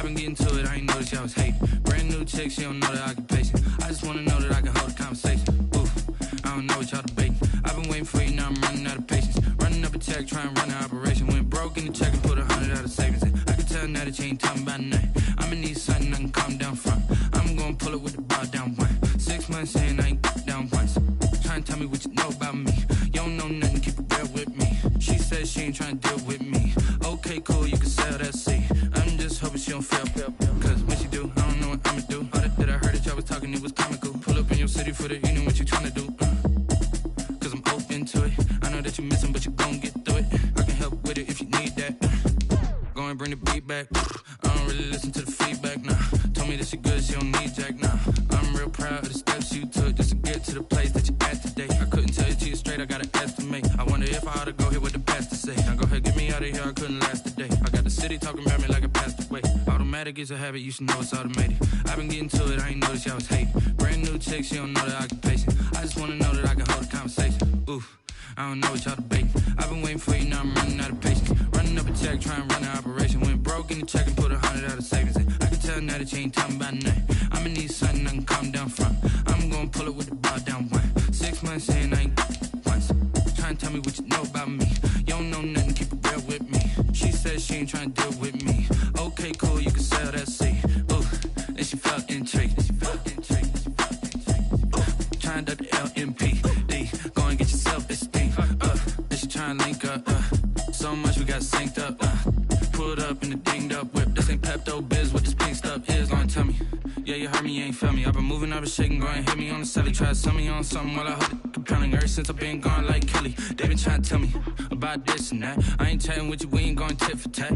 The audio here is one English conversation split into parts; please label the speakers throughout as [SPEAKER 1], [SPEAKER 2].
[SPEAKER 1] been getting to it, I ain't noticed y'all was hating. Brand new chick, she don't know the occupation. I just wanna know that I can hold a conversation. Oof, I don't know what y'all debating. I've been waiting for you, now I'm running out of patience. Running up a check, trying to run an operation. Went broke in the check and put 100 out of savings in. I can tell now that you ain't talking about nothing. I'ma need something I can calm down from. I'm gonna pull it with the bar down one. 6 months saying I ain't down once. Trying to tell me what you know about me. You don't know nothing, keep it real with me. She said she ain't trying to deal with me. Okay, cool, you can sell that seat. I'm just hoping she don't fail. Cause when she do, I don't know what I'ma do. All that I heard that y'all was talking, it was comical. Pull up in your city for the evening, what you trying to do? Cause I'm open to it. I know that you missing, but you gon' get through it. I can help with it if you need that. Go and bring the beat back. I don't really listen to the feedback, nah. Told me that she good, she don't need Jack, nah. I'm real proud of the steps you took just to get to the place that you at today. I couldn't tell you to you straight, I gotta estimate. I wonder if I ought to go here with the pastor say. Now go ahead, get me out of here, I couldn't last a day. I got the city talking about me like I passed away. Automatic is a habit, you should know it's automated. I've been getting to it, I ain't noticed y'all was hating. Brand new chick, she don't know the occupation. I just wanna know that I can hold a conversation. Oof, I don't know what y'all debating. I've been waiting for you, now I'm running out of patience. Running up a check, trying to run an operation. Went broke in the check and put 100 out of savings in. I can tell now that you ain't talking about nothing. I'ma need something I can calm down from. I'm gonna pull it with the bar down one. 6 months saying I ain't once. Trying to tell me what you know about me. You don't know nothing, keep it real with me. She said she ain't trying to deal with me. Okay, cool, you can sell that seat. Ooh, then she felt intrigued. Trying to the LMPD. Go and get your self-esteem. Then she trying to link up. So much we got synced up. Pulled up in the dinged up whip. This ain't Pepto-Biz, what this pink stuff is. Gonna tell me. Yeah, you heard me, you ain't felt me. I've been moving, I've been shaking, go and hit me on the celly. Try to sell me on something while I hold it compelling. Ever since I've been gone like Kelly, they been trying to tell me about this and that. I ain't chatting with you, we ain't going tit for tat.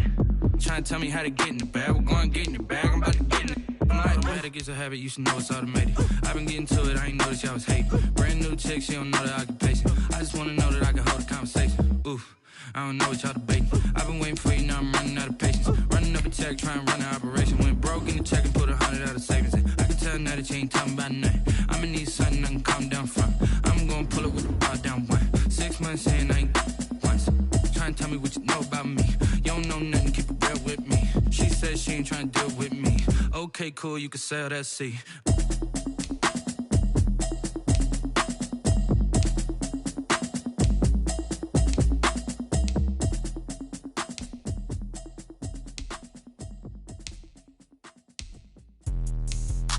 [SPEAKER 1] Trying to tell me how to get in the bag, we're going to get in the bag, I'm about to get in it. I'm like, automatic is a habit, you should know it's automated. I've been getting to it, I ain't noticed y'all was hating. Brand new chick, she don't know the occupation. I just wanna know that I can hold a conversation. Oof, I don't know what y'all debating. I've been waiting for you, now I'm running out of patience. Running up a check, trying to run an operation. Went broke in the check and put 100 out of savings in. I can tell now that you ain't talking about nothing. I'ma need something I can calm down from. I'm gonna pull it with the bar down one. 6 months saying I ain't once. Trying to tell me what you know about me. You don't know nothing, keep it real with me. She said she ain't trying to deal with me. Okay, cool, you can sell that seat.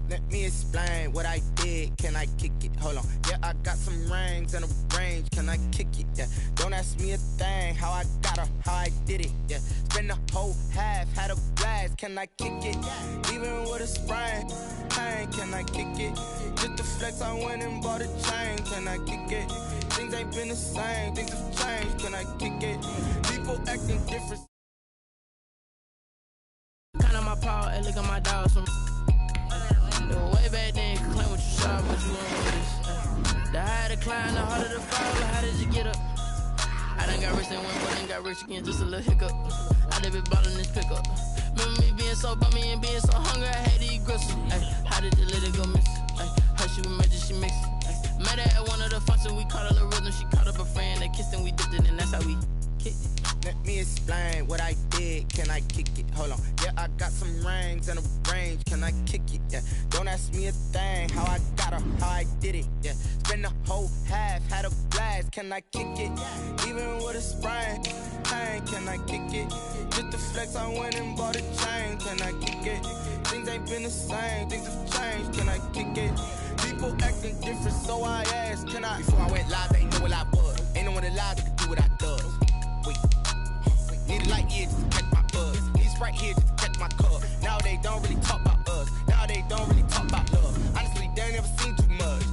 [SPEAKER 2] Let me explain what I did. Can I kick it? Hold on. Yeah, I got some rings and a range. Can I kick it? Yeah. Don't ask me a thing. How I got her, how I did it. Yeah. Spend the whole half, had a blast. Can I kick it? Even with a sprain. Pain, can I kick it? Just the flex, I went and bought a chain. Can I kick it? Things ain't been the same. Things have changed. Can I kick it? People acting different.
[SPEAKER 3] Count on my power, and look at my dogs. Way back then, you could claim what you saw, but you won't with this. The higher the climb, the harder the fall. How did you get up? I done got rich and went, but then got rich again, just a little hiccup. I done been ballin' this pickup. Remember me being so bummy and being so hungry, I had to eat gristle. How did you let it go miss? How she was magic, she mixed. Met her at one of the functions, we caught a little rhythm. She caught up a friend, they kissed and we dipped it, and that's how we kicked it.
[SPEAKER 2] Let me explain what I did. Can I kick it? Hold on. Yeah, I got some rings and a range. Can I kick it? Yeah. Don't ask me a thing. How I got her, how I did it. Yeah. Spend the whole half, had a blast. Can I kick it? Even with a sprain. Pain, can I kick it? Just the flex, I went and bought a chain. Can I kick it? Things ain't been the same. Things have changed. Can I kick it? People acting different, so I asked, can I? Before I went live, they knew what I was. Ain't no one alive that could do what I does. Wait. Need a light here just to catch my buzz. Need Sprite here just to catch my cup. Now they don't really talk about us. Now they don't really talk about love. Honestly, they ain't never seen too much.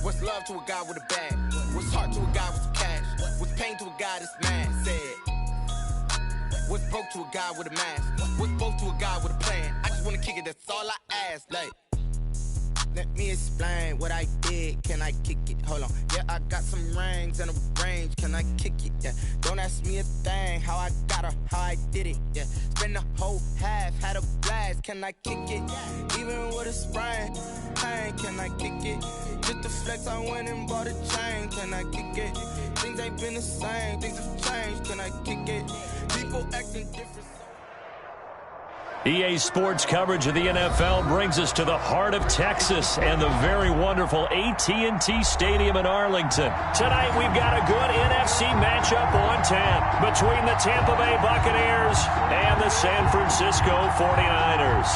[SPEAKER 2] What's love to a guy with a bag? What's heart to a guy with some cash? What's pain to a guy that's mad? Said. What's broke to a guy with a mask? What's both to a guy with a plan? I just wanna kick it, that's all I ask. Like, let me explain what I did. Can I kick it? Hold on. Yeah, I got some rings and a range. Can I kick it? Yeah. Don't ask me a thing. How I got her, how I did it. Yeah. Spend the whole half, had a blast. Can I kick it? Even with a sprain. Pain, can I kick it? Just the flex, I went and bought a chain. Can I kick it? Things ain't been the same. Things have changed. Can I kick it? People acting different.
[SPEAKER 4] EA Sports coverage of the NFL brings us to the heart of Texas and the very wonderful AT&T Stadium in Arlington. Tonight we've got a good NFC matchup on tap between the Tampa Bay Buccaneers and the San Francisco 49ers.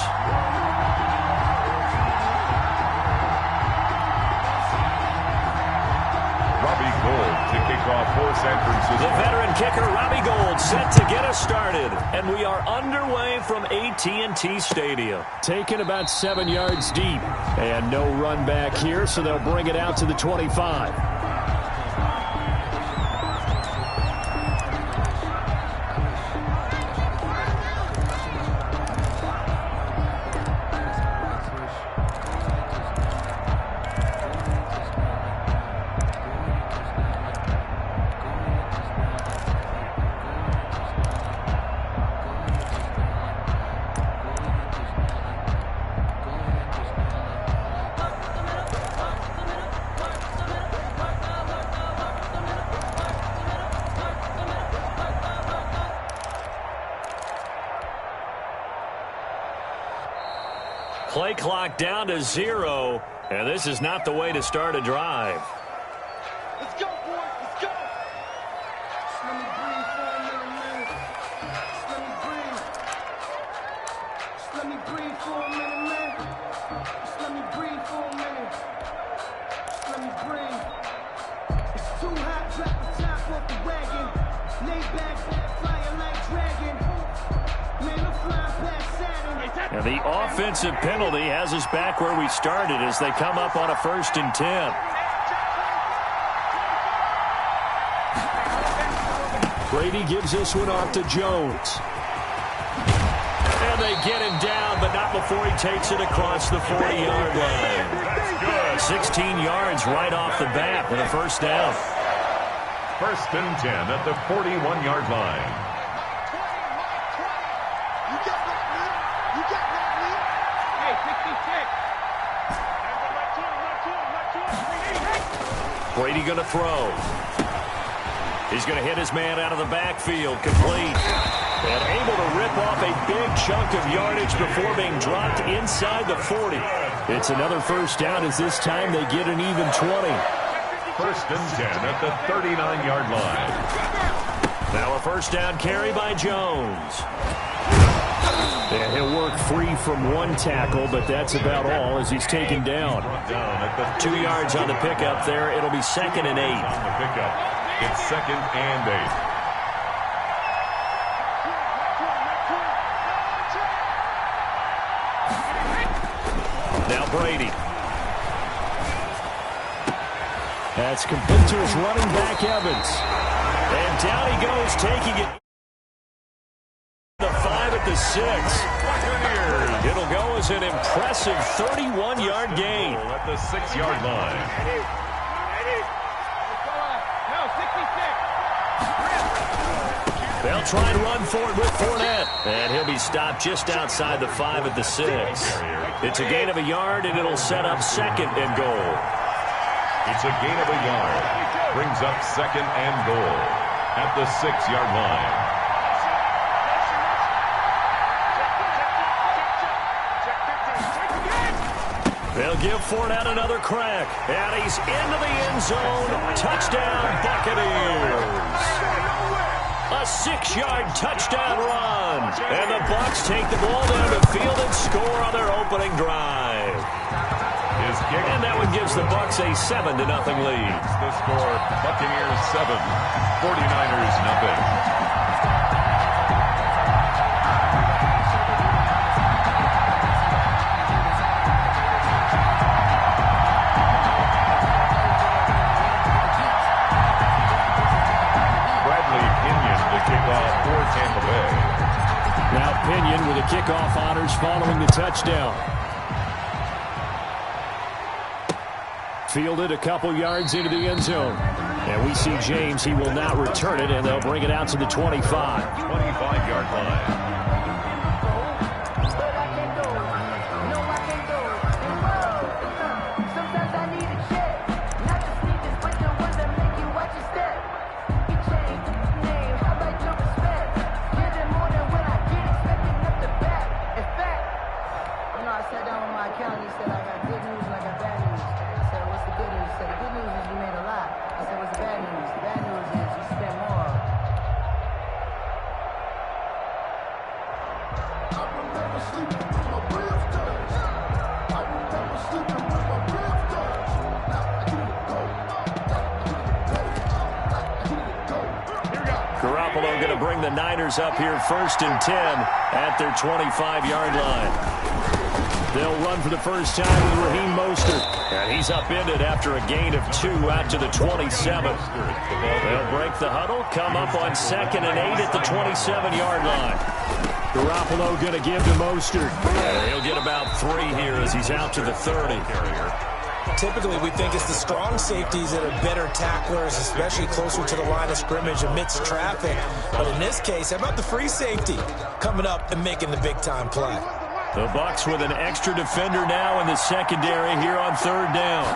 [SPEAKER 5] For San Francisco.
[SPEAKER 4] The veteran kicker Robbie Gould set to get us started, and we are underway from AT&T Stadium. Taken about 7 yards deep, and no run back here, so they'll bring it out to the 25. Play clock down to 0, and this is not the way to start a drive.
[SPEAKER 6] Let's go, boys. Let's go. Just let me breathe for a minute, man. Just let me breathe. Just let me breathe for a minute, man. Just let me breathe for a minute. Just let me breathe. It's too hot, drop the top off the wagon. Lay back, flying like dragon. Man, I'm flying past Saturn.
[SPEAKER 4] And the offensive penalty has us back where we started as they come up on a 1st and 10. Brady gives this one off to Jones. And they get him down, but not before he takes it across the 40-yard line. 16 yards right off the bat with a 1st down.
[SPEAKER 5] 1st and 10 at the 41-yard line.
[SPEAKER 4] Brady going to throw. He's going to hit his man out of the backfield, complete. And able to rip off a big chunk of yardage before being dropped inside the 40. It's another 1st down as this time they get an even 20.
[SPEAKER 5] 1st and 10 at the 39-yard line.
[SPEAKER 4] Now a 1st down carry by Jones. And he'll work free from one tackle, but that's about all as he's taken down. 2 yards on the pickup there. It'll be 2nd and 8.
[SPEAKER 5] On the pickup, it's 2nd and 8.
[SPEAKER 4] Now Brady. That's complete to his running back Evans. And down he goes, taking it. The 5 at the 6. It'll go as an impressive 31-yard gain.
[SPEAKER 5] At the 6-yard line.
[SPEAKER 4] They'll try and run forward with Fournette. And he'll be stopped just outside the 5 at the 6. It's a gain of a yard, and it'll set up 2nd and goal.
[SPEAKER 5] It's a gain of a yard. Brings up 2nd and goal at the 6-yard line.
[SPEAKER 4] They'll give Fournette another crack. And he's into the end zone. Touchdown, Buccaneers. A 6-yard touchdown run. And the Bucs take the ball down the field and score on their opening drive.
[SPEAKER 5] His kick.
[SPEAKER 4] And that one gives the Bucs a 7-0 lead.
[SPEAKER 5] The score, Buccaneers 7, 49ers nothing.
[SPEAKER 4] Now Pinion with the kickoff honors following the touchdown. Fielded a couple yards into the end zone. And we see James, he will not return it, and they'll bring it out to the 25.
[SPEAKER 5] 25-yard line.
[SPEAKER 4] bring the Niners up here 1st and 10 at their 25-yard line. They'll run for the first time with Raheem Mostert. And he's upended after a gain of 2 out to the 27. They'll break the huddle, come up on 2nd and 8 at the 27-yard line. Garoppolo going to give to Mostert. He'll get about 3 here as he's out to the 30.
[SPEAKER 7] Typically, we think it's the strong safeties that are better tacklers, especially closer to the line of scrimmage amidst traffic. But in this case, how about the free safety coming up and making the big-time play?
[SPEAKER 4] The Bucs with an extra defender now in the secondary here on 3rd down.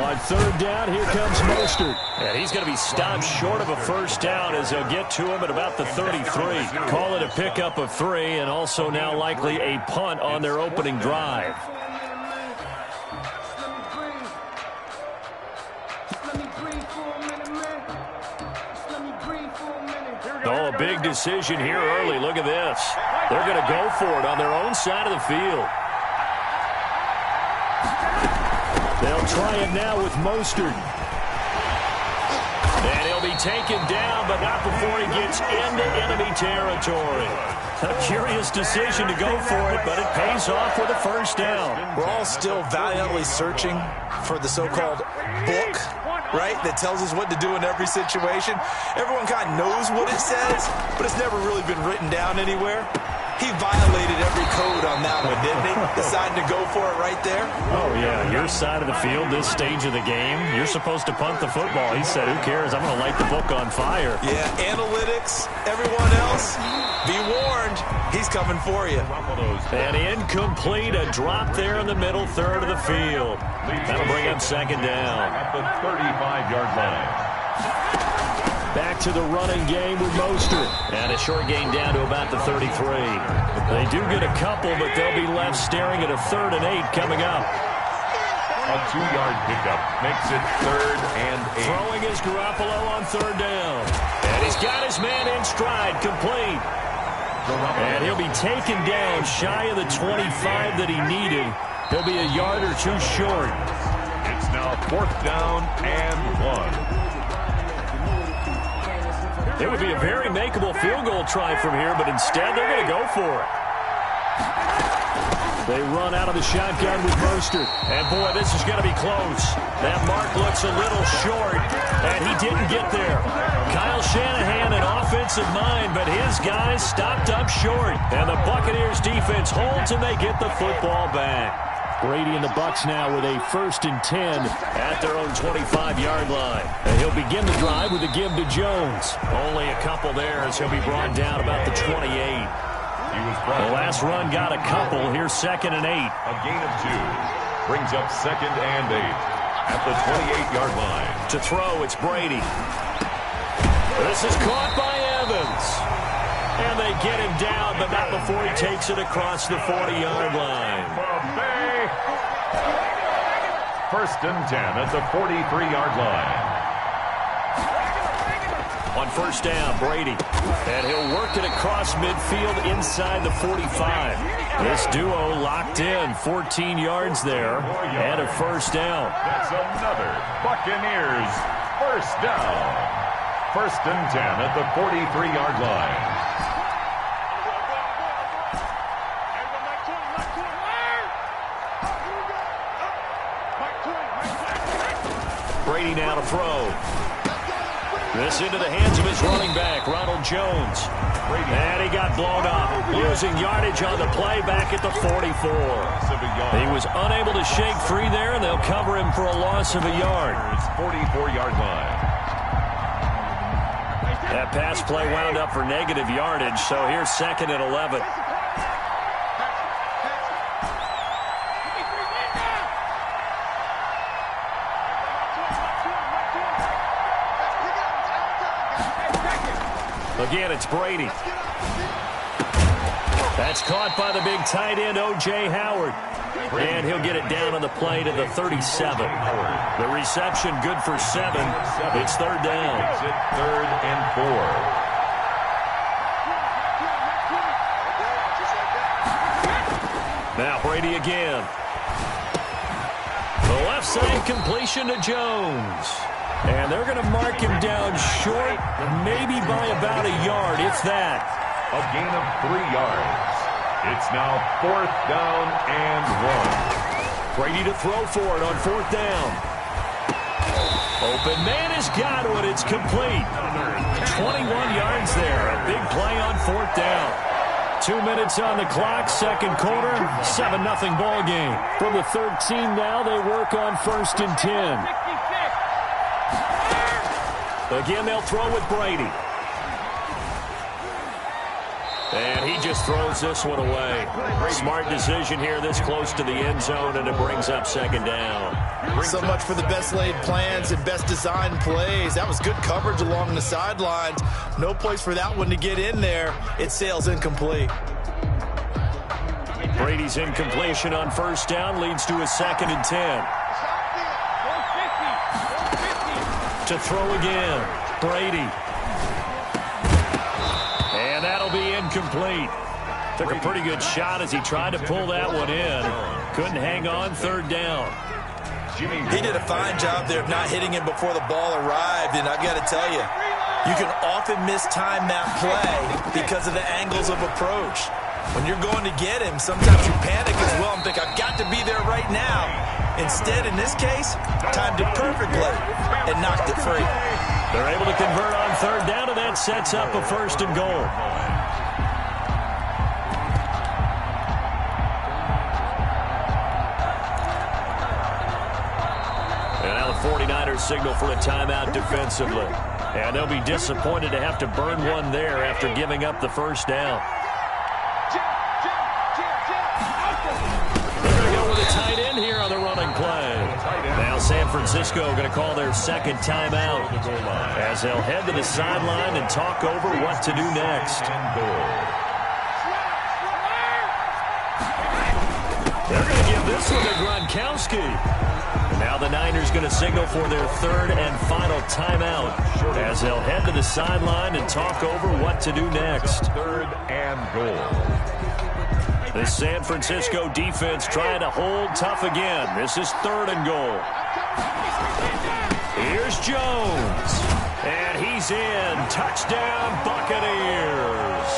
[SPEAKER 4] On 3rd down, here comes Mostert. And he's going to be stopped short of a first down as they'll get to him at about the 33. Call it a pickup of 3 and also now likely a punt on their opening drive. Oh, a big decision here early. Look at this. They're going to go for it on their own side of the field. They'll try it now with Mostert. And he'll be taken down, but not before he gets into enemy territory. A curious decision to go for it, but it pays off with a first down.
[SPEAKER 7] We're all still valiantly searching for the so-called book, right, that tells us what to do in every situation. Everyone kind of knows what it says, but it's never really been written down anywhere. He violated every code on that one, didn't he? Decided to go for it right there.
[SPEAKER 4] Oh, yeah, your side of the field, this stage of the game, you're supposed to punt the football. He said, who cares? I'm going to light the book on fire.
[SPEAKER 7] Yeah, analytics, everyone else, be warned, he's coming for you.
[SPEAKER 4] And incomplete, a drop there in the middle third of the field. That'll bring up 2nd down.
[SPEAKER 5] At the 35-yard line.
[SPEAKER 4] Back to the running game with Mostert. And a short gain down to about the 33. They do get a couple, but they'll be left staring at a 3rd and 8 coming up.
[SPEAKER 5] A 2-yard pickup makes it 3rd and 8.
[SPEAKER 4] Throwing is Garoppolo on 3rd down. And he's got his man in stride, complete. And he'll be taken down shy of the 25 that he needed. He'll be a yard or 2 short.
[SPEAKER 5] It's now 4th down and 1.
[SPEAKER 4] It would be a very makeable field goal try from here, but instead they're going to go for it. They run out of the shotgun with Mostert. And, boy, this is going to be close. That mark looks a little short, and he didn't get there. Kyle Shanahan, an offensive mind, but his guys stopped up short. And the Buccaneers defense holds, and they get the football back. Brady and the Bucs now with a 1st and 10 at their own 25-yard line. And he'll begin the drive with a give to Jones. Only a couple there as he'll be brought down about the 28. The last run got a couple. Here's 2nd and 8.
[SPEAKER 5] A gain of 2 brings up 2nd and 8 at the 28-yard line.
[SPEAKER 4] To throw, it's Brady. This is caught by Evans. And they get him down, but not before he takes it across the 40-yard line.
[SPEAKER 5] 1st and 10 at the 43-yard line.
[SPEAKER 4] On 1st down, Brady. And he'll work it across midfield inside the 45. This duo locked in, 14 yards there, and a 1st down.
[SPEAKER 5] That's another Buccaneers 1st down. 1st and 10 at the 43-yard line.
[SPEAKER 4] Brady now to throw. This into the hands of his running back, Ronald Jones. And he got blown up, losing yardage on the play back at the 44. He was unable to shake free there, and they'll cover him for a loss of a yard.
[SPEAKER 5] 44-yard line.
[SPEAKER 4] That pass play wound up for negative yardage, so here's 2nd and 11. Again, it's Brady. That's caught by the big tight end, O.J. Howard. And he'll get it down on the play to the 37. The reception good for 7. It's 3rd down.
[SPEAKER 5] It's 3rd and 4.
[SPEAKER 4] Now Brady again. The left side completion to Jones. And they're going to mark him down short, maybe by about a yard, if that.
[SPEAKER 5] A gain of 3 yards. It's now 4th down and 1.
[SPEAKER 4] Brady to throw for it on 4th down. Open man has got it. It's complete. 21 yards there. A big play on 4th down. 2 minutes on the clock, second quarter, 7-0 ball game. From the 13 now, they work on 1st and 10. Again, they'll throw with Brady. And he just throws this one away. Smart decision here this close to the end zone, and it brings up 2nd down.
[SPEAKER 7] So much for the best laid plans and best designed plays. That was good coverage along the sidelines. No place for that one to get in there. It sails incomplete.
[SPEAKER 4] Brady's incompletion on 1st down leads to a 2nd and 10. To throw again, Brady. And that'll be incomplete. Took a pretty good shot as he tried to pull that one in. Couldn't hang on, 3rd down.
[SPEAKER 7] He did a fine job there of not hitting him before the ball arrived, and I've got to tell you, you can often mistime that play because of the angles of approach. When you're going to get him, sometimes you panic as well and think, I've got to be there right now. Instead, in this case, timed it perfectly and knocked it free.
[SPEAKER 4] They're able to convert on 3rd down, and that sets up a 1st and goal. And now the 49ers signal for a timeout defensively. And they'll be disappointed to have to burn one there after giving up the 1st down. They're going to go with a tight end here on the running play. Now San Francisco going to call their 2nd timeout as they'll head to the sideline and talk over what to do next. They're going to give this one to Gronkowski. Now the Niners going to signal for their 3rd and final timeout as they'll head to the sideline and talk over what to do next.
[SPEAKER 5] 3rd and goal.
[SPEAKER 4] The San Francisco defense trying to hold tough again. This is 3rd and goal. Here's Jones. And he's in. Touchdown, Buccaneers.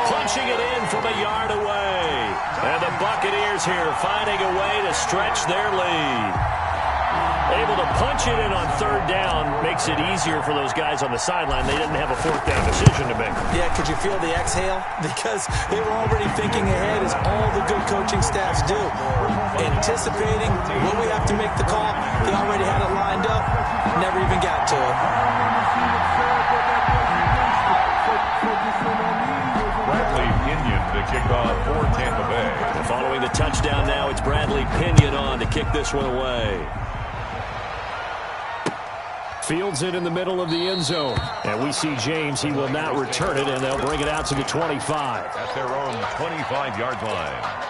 [SPEAKER 4] Punching it in from a yard away. And the Buccaneers here finding a way to stretch their lead. Able to punch it in on 3rd down makes it easier for those guys on the sideline. They didn't have a 4th down decision to make.
[SPEAKER 7] Yeah, could you feel the exhale? Because they were already thinking ahead, as all the good coaching staffs do. Anticipating when we have to make the call. They already had it lined up. Never even got to it.
[SPEAKER 5] Bradley Pinion to kick off for Tampa Bay.
[SPEAKER 4] And following the touchdown now, it's Bradley Pinion on to kick this one away. Fields it in the middle of the end zone. And we see James. He will not return it, and they'll bring it out to the 25.
[SPEAKER 5] At their own 25-yard line.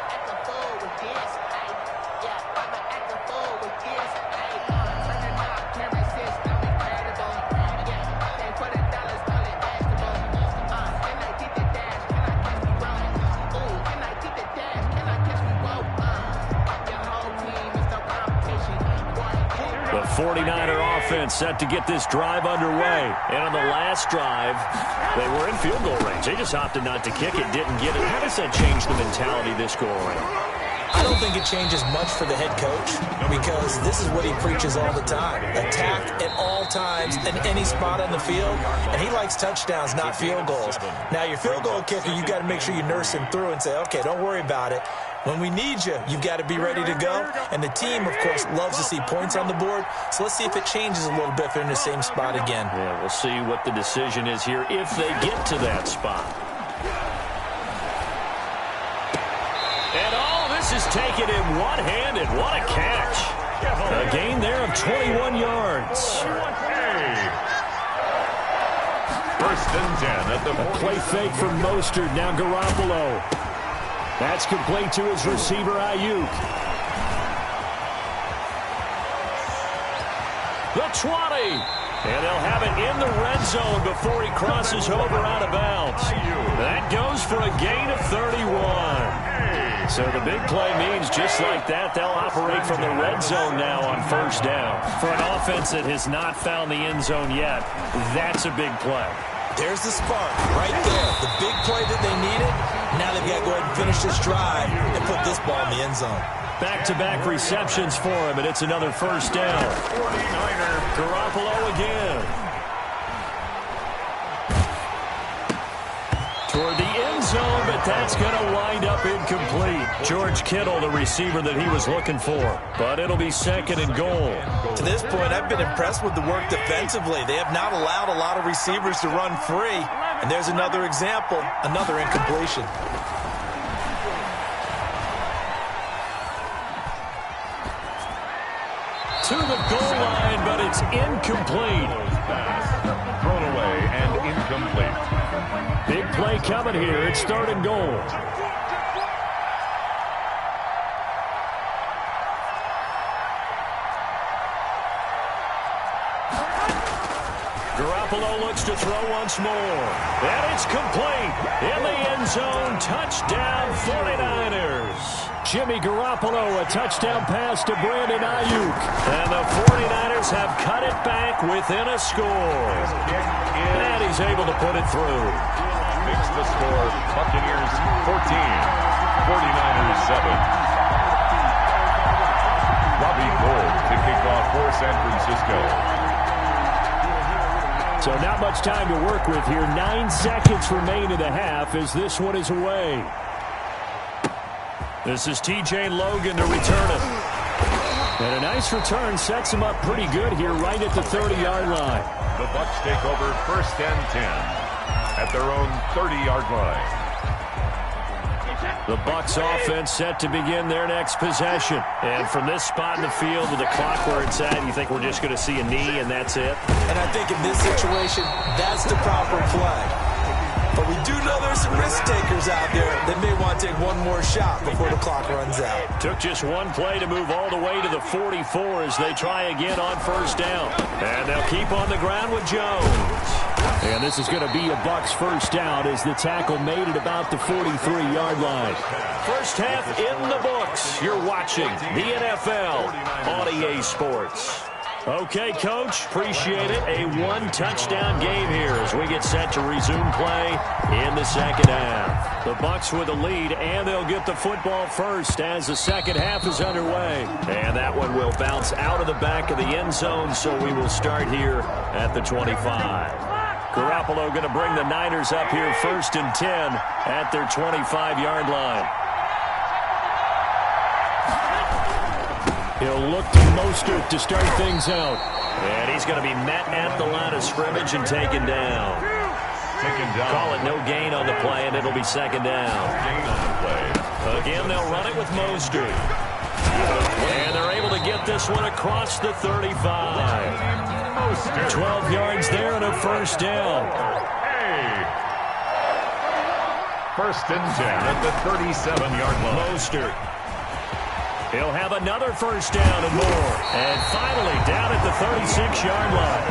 [SPEAKER 4] The 49er offense set to get this drive underway. And on the last drive, they were in field goal range. They just opted not to kick it, didn't get it. How does that change the mentality this go around?
[SPEAKER 7] I don't think it changes much for the head coach, because this is what he preaches all the time. Attack at all times in any spot on the field, and he likes touchdowns, not field goals. Now, your field goal kicker, you got to make sure you nurse him through and say, okay, don't worry about it. When we need you, you've got to be ready to go. And the team, of course, loves to see points on the board. So let's see if it changes a little bit if they're in the same spot again.
[SPEAKER 4] Yeah, we'll see what the decision is here if they get to that spot. And all this is taken in one-handed. What a catch. A gain there of 21 yards.
[SPEAKER 5] 1st and 10 at the
[SPEAKER 4] A play fake from Mostert. Now Garoppolo. That's complete to his receiver, Ayuk. The 20. And they'll have it in the red zone before he crosses over out of bounds. That goes for a gain of 31. So the big play means just like that, they'll operate from the red zone now on first down. For an offense that has not found the end zone yet, that's a big play.
[SPEAKER 7] There's the spark right there. The big play that they needed. Now they've got to go ahead and finish this drive and put this ball in the end zone.
[SPEAKER 4] Back-to-back receptions for him, and it's another first down. 49er. Garoppolo again. Toward the end zone, but that's going to wind up incomplete. George Kittle, the receiver that he was looking for. But it'll be second and goal.
[SPEAKER 7] To this point, I've been impressed with the work defensively. They have not allowed a lot of receivers to run free. And there's another example, another incompletion.
[SPEAKER 4] To the goal line, but it's incomplete.
[SPEAKER 5] Pass thrown away and incomplete.
[SPEAKER 4] Big play coming here. It's third and goal. Garoppolo looks to throw once more. And it's complete. In the end zone. Touchdown 49ers. Jimmy Garoppolo, a touchdown pass to Brandon Ayuk. And the 49ers have cut it back within a score. And he's able to put it through.
[SPEAKER 5] Makes the score Buccaneers 14, 49ers 7. Robbie Gould to kick off for San Francisco.
[SPEAKER 4] So not much time to work with here. 9 seconds remain in the half as this one is away. This is T.J. Logan to return it. And a nice return sets him up pretty good here right at the 30-yard line.
[SPEAKER 5] The Bucs take over first and 10 at their own 30-yard line.
[SPEAKER 4] The Bucs offense set to begin their next possession. And from this spot in the field with the clock where it's at, you think we're just going to see a knee and that's it?
[SPEAKER 7] And I think in this situation, that's the proper play. But we do know there's some risk takers out there that may want to take one more shot before the clock runs out.
[SPEAKER 4] Took just one play to move all the way to the 44 as they try again on first down. And they'll keep on the ground with Jones. And this is going to be a Bucs first down as the tackle made it about the 43-yard line. First half in the books. You're watching the NFL on EA Sports. Okay, Coach, appreciate it. A one-touchdown game here as we get set to resume play in the second half. The Bucs with a lead, and they'll get the football first as the second half is underway. And that one will bounce out of the back of the end zone, so we will start here at the 25. Garoppolo going to bring the Niners up here first and 10 at their 25-yard line. He'll look to Mostert to start things out. And he's going to be met at the line of scrimmage and taken down. Call it no gain on the play, and it'll be second down.
[SPEAKER 5] Gain on the play.
[SPEAKER 4] Again, they'll run it with Mostert. And they're able to get this one across the 35. 12 yards there and a first down.
[SPEAKER 5] Hey. First and 10 at the 37-yard line.
[SPEAKER 4] Mostert. He'll have another first down and more. And finally, down at the 36-yard line.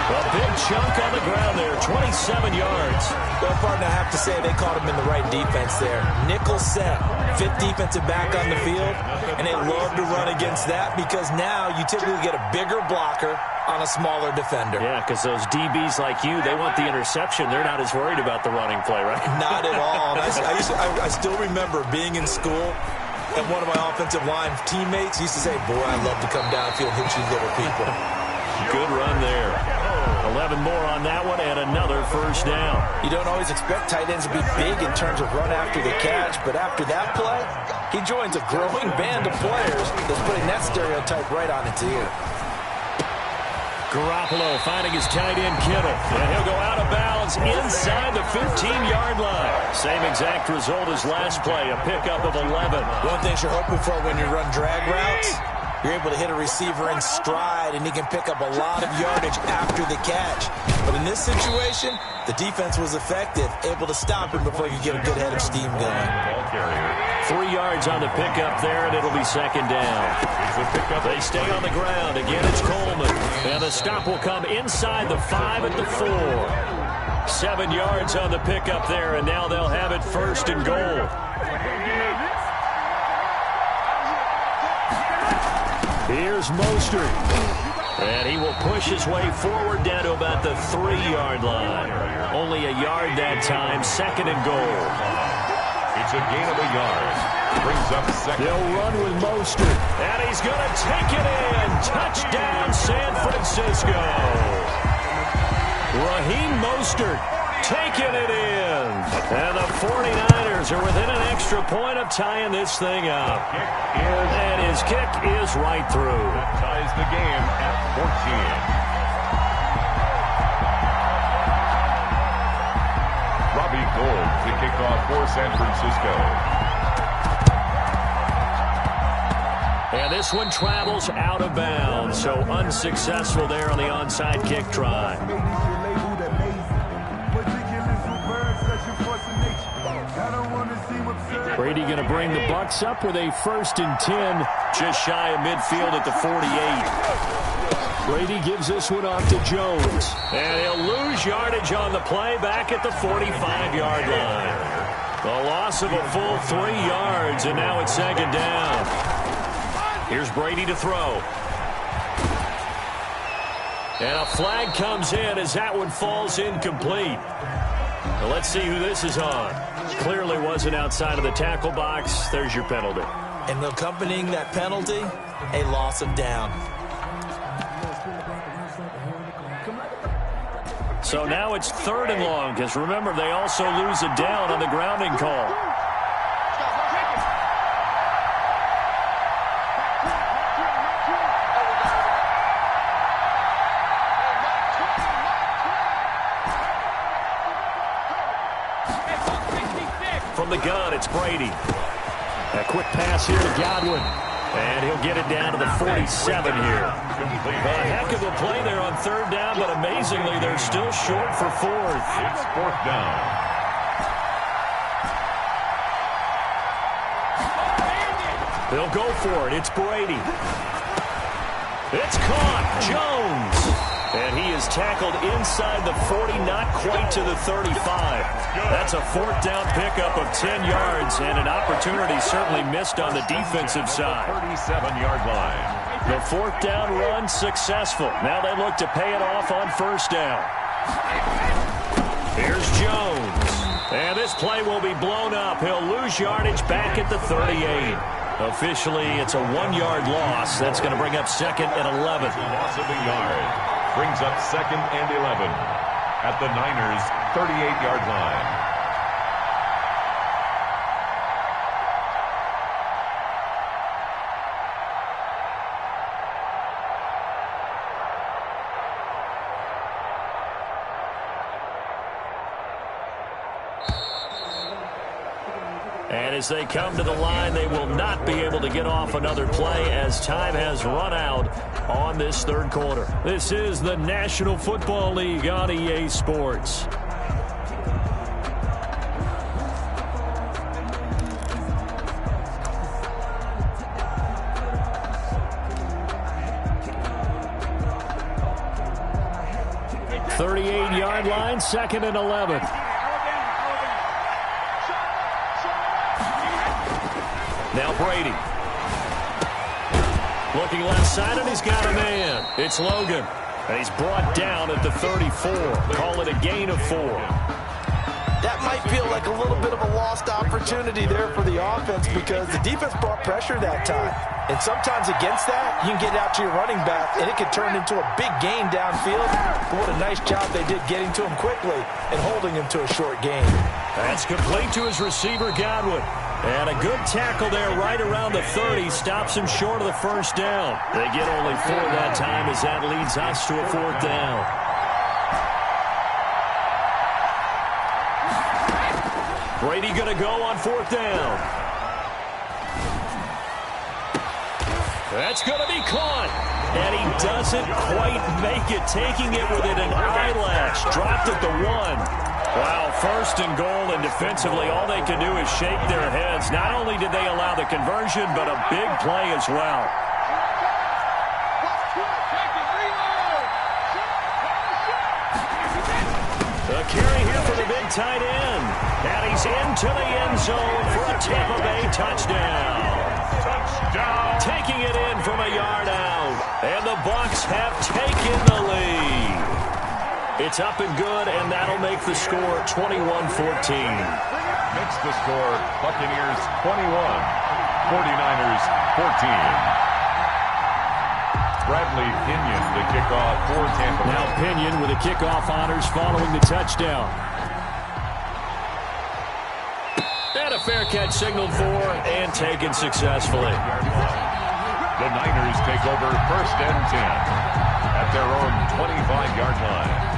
[SPEAKER 4] A big chunk on the ground there, 27 yards.
[SPEAKER 7] Well, partner, I have to say they caught him in the right defense there. Nickel set, fifth defensive back on the field, and they love to run against that because now you typically get a bigger blocker on a smaller defender.
[SPEAKER 4] Yeah, because those DBs like you, they want the interception. They're not as worried about the running play, right?
[SPEAKER 7] Not at all. I still remember being in school, and one of my offensive line teammates used to say, boy, I love to come downfield and hit you little people.
[SPEAKER 4] Good run there. 11 more on that one and another first down.
[SPEAKER 7] You don't always expect tight ends to be big in terms of run after the catch, but after that play, he joins a growing band of players that's putting that stereotype right on its ear.
[SPEAKER 4] Garoppolo finding his tight end Kittle. And he'll go out of bounds inside the 15-yard line. Same exact result as last play, a pickup of 11.
[SPEAKER 7] One thing you're hoping for when you run drag routes, you're able to hit a receiver in stride, and he can pick up a lot of yardage after the catch. But in this situation, the defense was effective, able to stop him before you get a good head of steam going.
[SPEAKER 4] 3 yards on the pickup there, and it'll be second down. They stay on the ground. Again, it's Coleman. And the stop will come inside the 5 at the 4. 7 yards on the pickup there, and now they'll have it first and goal. Here's Mostert. And he will push his way forward down to about the 3-yard line. Only a yard that time, 2nd and goal.
[SPEAKER 5] It's a gain of a yard. Brings up 2nd.
[SPEAKER 4] They'll run with Mostert. And he's going to take it in. Touchdown, San Francisco. Raheem Mostert taking it in. And the 49ers are within an extra point of tying this thing up. And his kick is right through.
[SPEAKER 5] That ties the game at 14. Robbie Gould to kick off for San Francisco.
[SPEAKER 4] And this one travels out of bounds, so unsuccessful there on the onside kick try. Brady going to bring the Bucs up with a 1st and 10, just shy of midfield at the 48. Brady gives this one off to Jones. And he'll lose yardage on the play back at the 45-yard line. The loss of a full 3 yards, and now it's 2nd down. Here's Brady to throw. And a flag comes in as that one falls incomplete. Well, let's see who this is on. Clearly wasn't outside of the tackle box. There's your penalty.
[SPEAKER 7] And accompanying that penalty, a loss of down.
[SPEAKER 4] So now it's 3rd and long, because remember, they also lose a down on the grounding call. From the gun, it's Brady. A quick pass here to Godwin. And he'll get it down to the 47 here. A heck of a play there on 3rd down, but amazingly, they're still short for 4th.
[SPEAKER 5] It's 4th down.
[SPEAKER 4] They'll go for it. It's Brady. It's caught. Jones. And he is tackled inside the 40, not quite to the 35. That's a 4th down pickup of 10 yards, and an opportunity certainly missed on the defensive side.
[SPEAKER 5] 37-yard line.
[SPEAKER 4] The 4th down run successful. Now they look to pay it off on 1st down. Here's Jones. And this play will be blown up. He'll lose yardage back at the 38. Officially, it's a 1-yard loss. That's going to bring up 2nd and 11.
[SPEAKER 5] Loss of a yard. Brings up 2nd and 11 at the Niners' 38-yard line.
[SPEAKER 4] And as they come to the line, they will not be able to get off another play as time has run out on this 3rd quarter. This is the National Football League on EA Sports. .38-yard line, 2nd and 11. Now Brady. Looking left side, and he's got a man. It's Logan. And he's brought down at the 34. Call it a gain of 4.
[SPEAKER 7] That might feel like a little bit of a lost opportunity there for the offense because the defense brought pressure that time. And sometimes against that, you can get out to your running back, and it can turn into a big gain downfield. But what a nice job they did getting to him quickly and holding him to a short gain.
[SPEAKER 4] That's complete to his receiver, Godwin. And a good tackle there right around the 30. Stops him short of the 1st down. They get only 4 that time as that leads us to a 4th down. Brady going to go on 4th down. That's going to be caught. And he doesn't quite make it, taking it within an eyelash. Dropped at the 1. Wow, 1st and goal, and defensively, all they can do is shake their heads. Not only did they allow the conversion, but a big play as well. The carry here for the big tight end. And he's into the end zone for a Tampa Bay touchdown. Taking it in from a yard out. And the Bucs have taken the lead. It's up and good, and that'll make the score 21-14.
[SPEAKER 5] Makes the score Buccaneers 21, 49ers 14. Bradley Pinion to kick off for Tampa Bay.
[SPEAKER 4] Now Pinion with the kickoff honors following the touchdown. And a fair catch signaled for and taken successfully.
[SPEAKER 5] The Niners take over 1st and 10 at their own 25-yard line.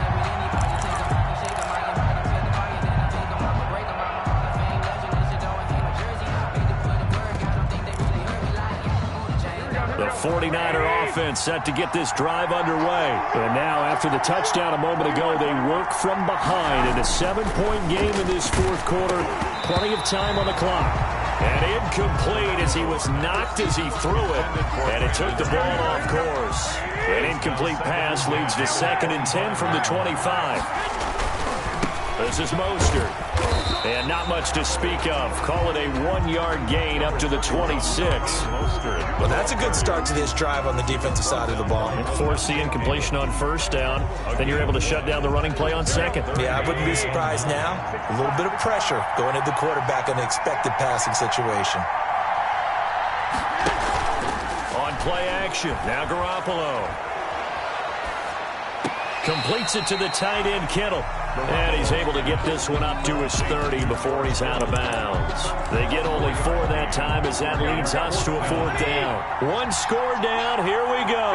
[SPEAKER 4] The 49er offense set to get this drive underway. And now, after the touchdown a moment ago, they work from behind in a 7-point game in this fourth quarter. Plenty of time on the clock. And incomplete as he was knocked as he threw it. And it took the ball off course. An incomplete pass leads to 2nd and 10 from the 25. This is Mostert. And not much to speak of. Call it a 1-yard gain up to the 26.
[SPEAKER 7] Well, that's a good start to this drive on the defensive side of the ball.
[SPEAKER 4] Force the incompletion on 1st down. Then you're able to shut down the running play on 2nd.
[SPEAKER 7] Yeah, I wouldn't be surprised now. A little bit of pressure going at the quarterback in an expected passing situation.
[SPEAKER 4] On play action. Now Garoppolo. Completes it to the tight end, Kittle. And he's able to get this one up to his 30 before he's out of bounds. They get only 4 that time as that leads us to a 4th down. 1 score down. Here we go.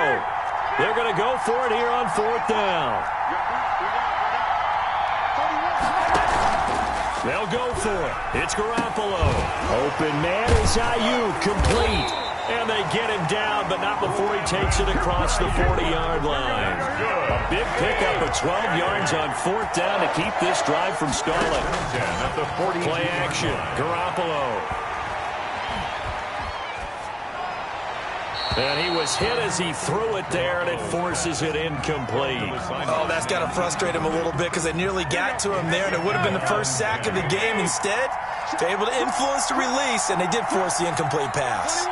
[SPEAKER 4] They're going to go for it here on 4th down. They'll go for it. It's Garoppolo. Open man is Ayuk. Complete. And they get him down, but not before he takes it across the 40-yard line. A big pickup of 12 yards on 4th down to keep this drive from stalling. Play action. Garoppolo. And he was hit as he threw it there, and it forces it incomplete.
[SPEAKER 7] Oh, that's got to frustrate him a little bit because they nearly got to him there, and it would have been the first sack of the game. Instead, they're able to influence the release, and they did force the incomplete pass.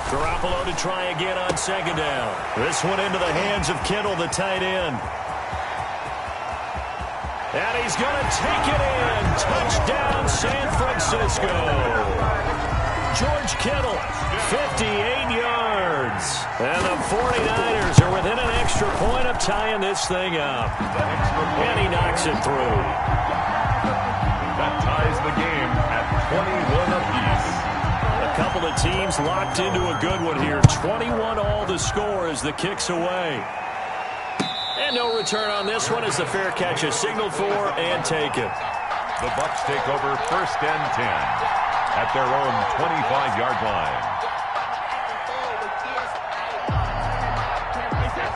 [SPEAKER 4] Garoppolo to try again on 2nd down. This one into the hands of Kittle, the tight end. And he's going to take it in. Touchdown, San Francisco. George Kittle, 58 yards. And the 49ers are within an extra point of tying this thing up. And he knocks it through.
[SPEAKER 5] That ties the game at 21 apiece.
[SPEAKER 4] A couple of teams locked into a good one here. 21 all the score as the kick's away. And no return on this one as the fair catch is signaled for and taken.
[SPEAKER 5] The Bucs take over 1st and 10 at their own 25-yard line.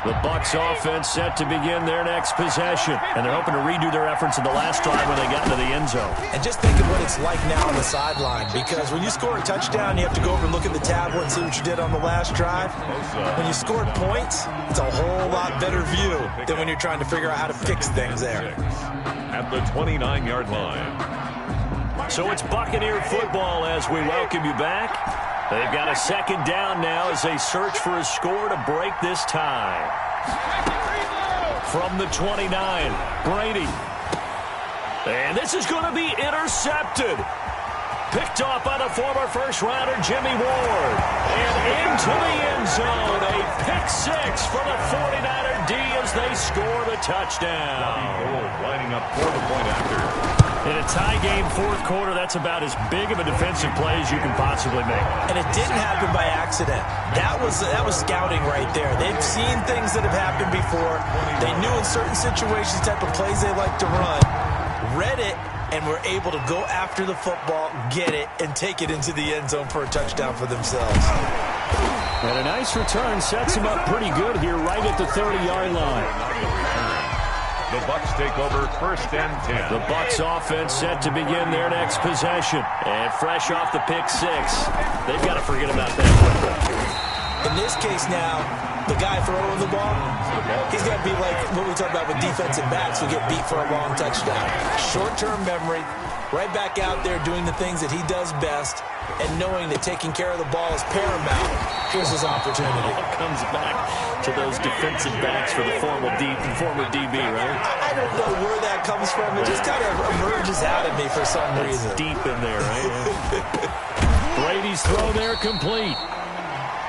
[SPEAKER 4] The Bucs offense set to begin their next possession. And they're hoping to redo their efforts in the last drive when they got into the end zone.
[SPEAKER 7] And just think of what it's like now on the sideline, because when you score a touchdown, you have to go over and look at the tablet and see what you did on the last drive. When you scored points, it's a whole lot better view than when you're trying to figure out how to fix things there.
[SPEAKER 5] At the 29-yard line.
[SPEAKER 4] So it's Buccaneer football as we welcome you back. They've got a 2nd down now as they search for a score to break this tie. From the 29, Brady. And this is going to be intercepted. Picked off by the former first-rounder Jimmy Ward. And into the end zone. A pick-6 for the 49er D as they score the touchdown.
[SPEAKER 5] Lining up for the point after.
[SPEAKER 4] In a tie game, fourth quarter, that's about as big of a defensive play as you can possibly make.
[SPEAKER 7] And it didn't happen by accident. That was scouting right there. They've seen things that have happened before. They knew in certain situations the type of plays they like to run, read it, and were able to go after the football, get it, and take it into the end zone for a touchdown for themselves.
[SPEAKER 4] And a nice return sets him up pretty good here right at the 30-yard line.
[SPEAKER 5] The Bucs take over 1st and 10.
[SPEAKER 4] The Bucs offense set to begin their next possession. And fresh off the pick-6, they've got to forget about that quickly.
[SPEAKER 7] In this case now, the guy throwing the ball, he's got to be like what we talked about with defensive backs who get beat for a long touchdown. Short-term memory, right back out there doing the things that he does best and knowing that taking care of the ball is paramount. Here's his opportunity.
[SPEAKER 4] It comes back to those defensive backs for the former DB, right?
[SPEAKER 7] I don't know where that comes from. It just kind of emerges out of me for some reason.
[SPEAKER 4] It's deep in there, right? Brady's throw there complete.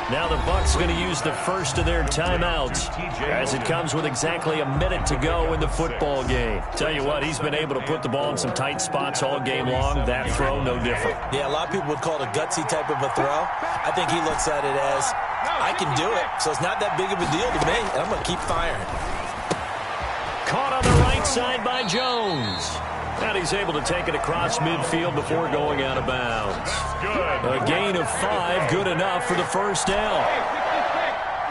[SPEAKER 4] Now the Bucs going to use the first of their timeouts as it comes with exactly a minute to go in the football game. Tell you what, he's been able to put the ball in some tight spots all game long. That throw, no different.
[SPEAKER 7] Yeah, a lot of people would call it a gutsy type of a throw. I think he looks at it as, I can do it, so it's not that big of a deal to me, and I'm going to keep firing.
[SPEAKER 4] Caught on the right side by Jones. And he's able to take it across midfield before going out of bounds. A gain of 5, good enough for the first down.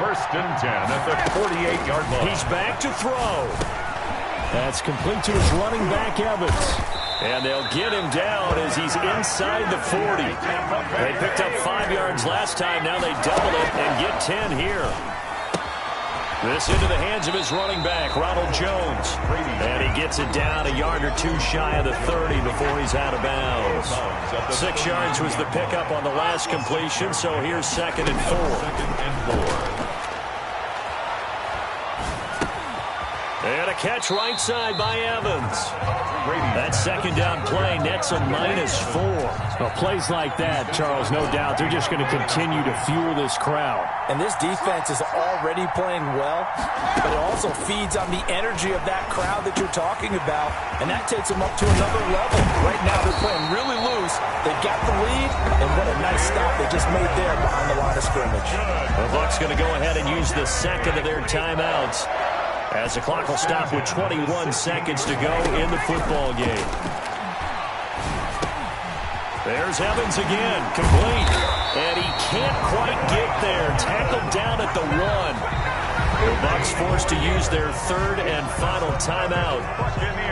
[SPEAKER 5] First and 10 at the 48-yard line.
[SPEAKER 4] He's back to throw. That's complete to his running back, Evans. And they'll get him down as he's inside the 40. They picked up 5 yards last time. Now they double it and get 10 here. This into the hands of his running back, Ronald Jones. And he gets it down a yard or two shy of the 30 before he's out of bounds. 6 yards was the pickup on the last completion, so here's 2nd and 4. And a catch right side by Evans. That second down play nets a -4.
[SPEAKER 8] Well, plays like that, Charles, no doubt, they're just going to continue to fuel this crowd.
[SPEAKER 7] And this defense is already playing well, but it also feeds on the energy of that crowd that you're talking about, and that takes them up to another level. Right now they're playing really loose. They've got the lead, and what a nice stop they just made there behind the line of scrimmage.
[SPEAKER 4] The Bucs going to go ahead and use the second of their timeouts, as the clock will stop with 21 seconds to go in the football game. There's Evans again, complete. And he can't quite get there. Tackled down at the 1. The Bucs forced to use their third and final timeout,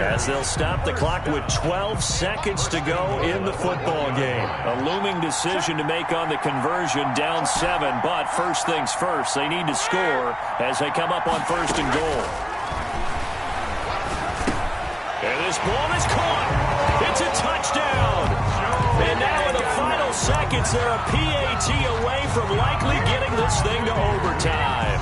[SPEAKER 4] as they'll stop the clock with 12 seconds to go in the football game. A looming decision to make on the conversion, down 7, but first things first, they need to score as they come up on 1st and goal. And this ball is caught. It's a touchdown. And now in the final seconds, they're a PAT away from likely getting this thing to overtime.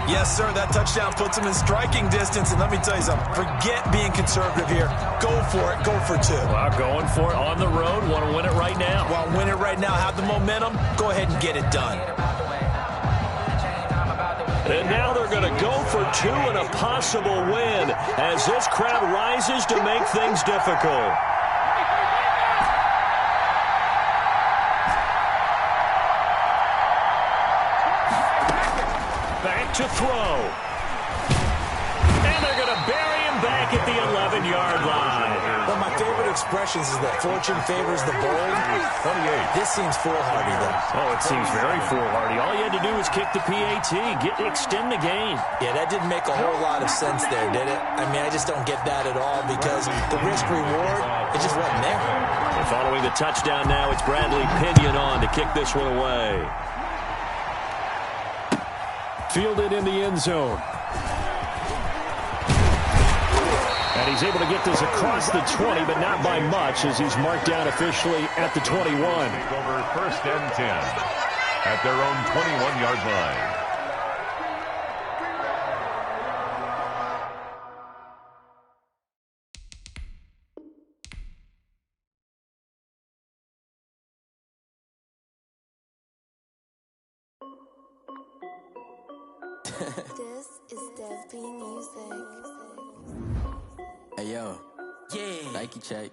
[SPEAKER 7] Yes, sir, that touchdown puts them in striking distance, and let me tell you something, forget being conservative here. Go for it, go for 2.
[SPEAKER 4] Well, going for it on the road, want to win it right now.
[SPEAKER 7] Want to win it right now, have the momentum, go ahead and get it done.
[SPEAKER 4] And now they're going to go for 2 and a possible win as this crowd rises to make things difficult. Back to throw. And they're going to bury him back at the 11-yard line.
[SPEAKER 7] One of my favorite expressions is that fortune favors the bold. 28. This seems foolhardy, though.
[SPEAKER 4] Oh, it seems very foolhardy. All you had to do was kick the PAT, extend the game.
[SPEAKER 7] Yeah, that didn't make a whole lot of sense there, did it? I mean, I just don't get that at all because the risk-reward, it just wasn't there.
[SPEAKER 4] And following the touchdown now, it's Bradley Pinion on to kick this one away.
[SPEAKER 8] Fielded in the end zone.
[SPEAKER 4] And he's able to get this across the 20, but not by much, as he's marked down officially at the 21.
[SPEAKER 5] Over 1st and 10 at their own 21-yard line.
[SPEAKER 9] This is Dev B Music.
[SPEAKER 10] Hey yo, yeah, Nike check.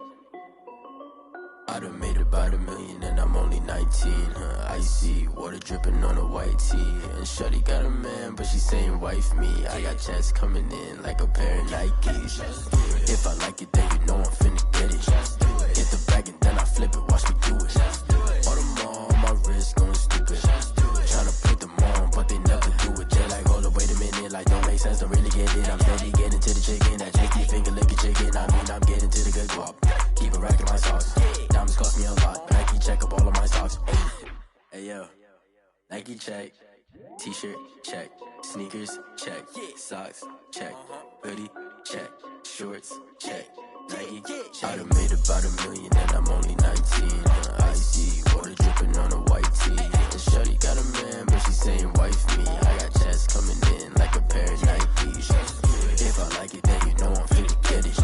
[SPEAKER 10] I done made about $1 million and I'm only 19. Icy water dripping on a white tee. And shawty got a man, but she saying wife me. I got checks coming in like a pair of Nikes. If I like it, then you know I'm finna get it. Hit the bag and then I flip it. Watch me do it. Audemars on my wrist, going stupid. Tryna put them on, but they never do it. They're like, hold up, wait a minute, like don't make sense, don't really get it. I'm steady getting to the chicken, that jakey finger licking chicken. I mean, I'm getting to the good guap. Keep it racking my sauce. Diamonds cost me a lot. Nike check up all of my socks. Hey yo, Nike check. T-shirt check. Sneakers check. Socks check. Hoodie check. Shorts check. I done made about $1 million and I'm only 19. Icy water dripping on a white tee. And shorty got a man, but she saying wife me. I got checks coming in like a pair of Nikes. If I like it, then you know I'm finna get it.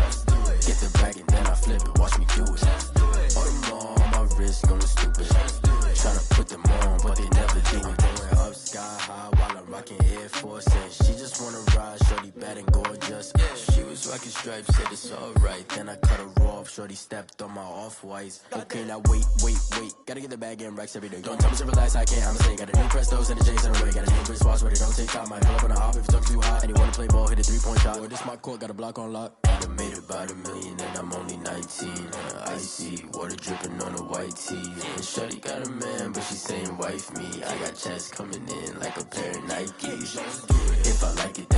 [SPEAKER 10] Get the bag and then I flip it, watch me do it. All them all on my wrist going stupid. Tryna put them on, but they never do it. Going up sky high while I'm rocking Air Force. And she just wanna ride, shorty bad and gorgeous. She was rocking stripes, said it's alright. Then I cut her off, shorty stepped on my off-whites. Okay, now wait. Gotta get the bag and racks every day. Don't tell me to relax, I can't, I'm a got a new Prestos and a J's in a way. Got a new wristwatch where they don't take time. Might pull up on a hop if it's talking too hot. And you wanna play ball, hit a 3-point shot. Well, this my court, got a block on lock. I done made about $1 million and I'm only 19. Icy water dripping on a white tee. And shorty got a man, but she saying wife me. I got checks coming in like a pair of Nikes. If I like it,